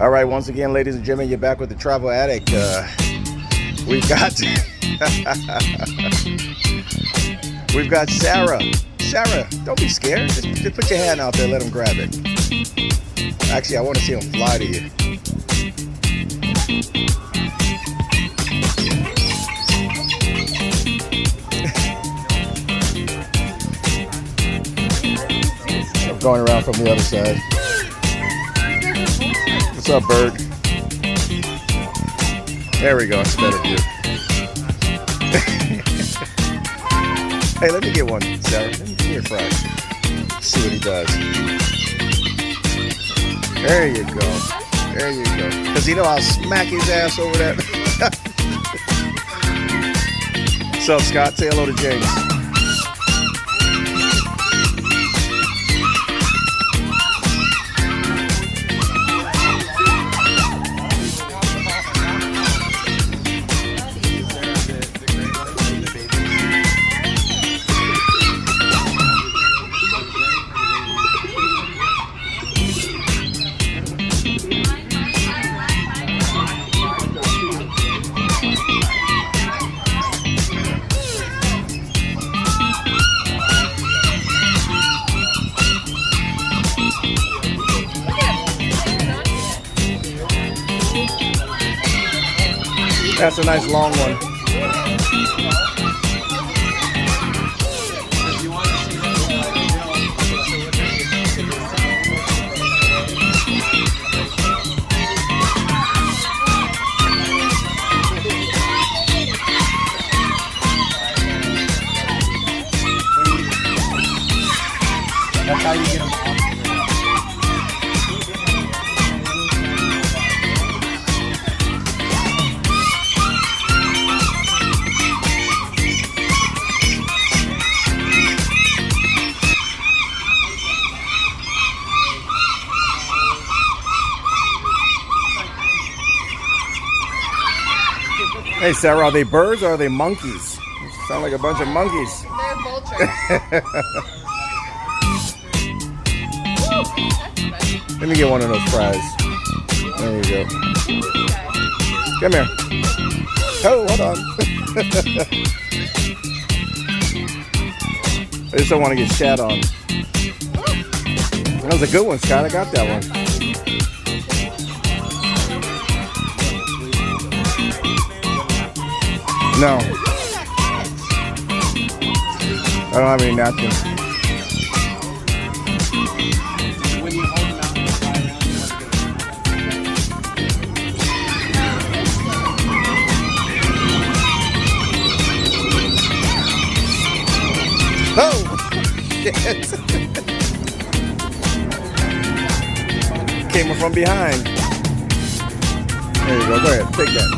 All right, once again, ladies and gentlemen, you're back with the Travel Addict. We've got we've got Sara. Sara, don't be scared. Just put your hand out there, let him grab it. Actually, I want to see him fly to you. I'm going around from the other side. What's up, bird? There we go. It's a better view. Hey, let me get one, Sara. Let me get your fry. See what he does. There you go. There you go. Because you know I'll smack his ass over that. What's up, Scott? Say hello to James. That's a nice long one. That's how you get them off. Hey, Sara, are they birds or are they monkeys? You sound like a bunch of monkeys. They're vultures. Let me get one of those fries. There you go. Come here. Oh, hold on. I just don't want to get shat on. That was a good one, Scott. I got that one. No. I don't have any napkins. Oh! Shit! Came from behind. There you go. Go ahead. Take that.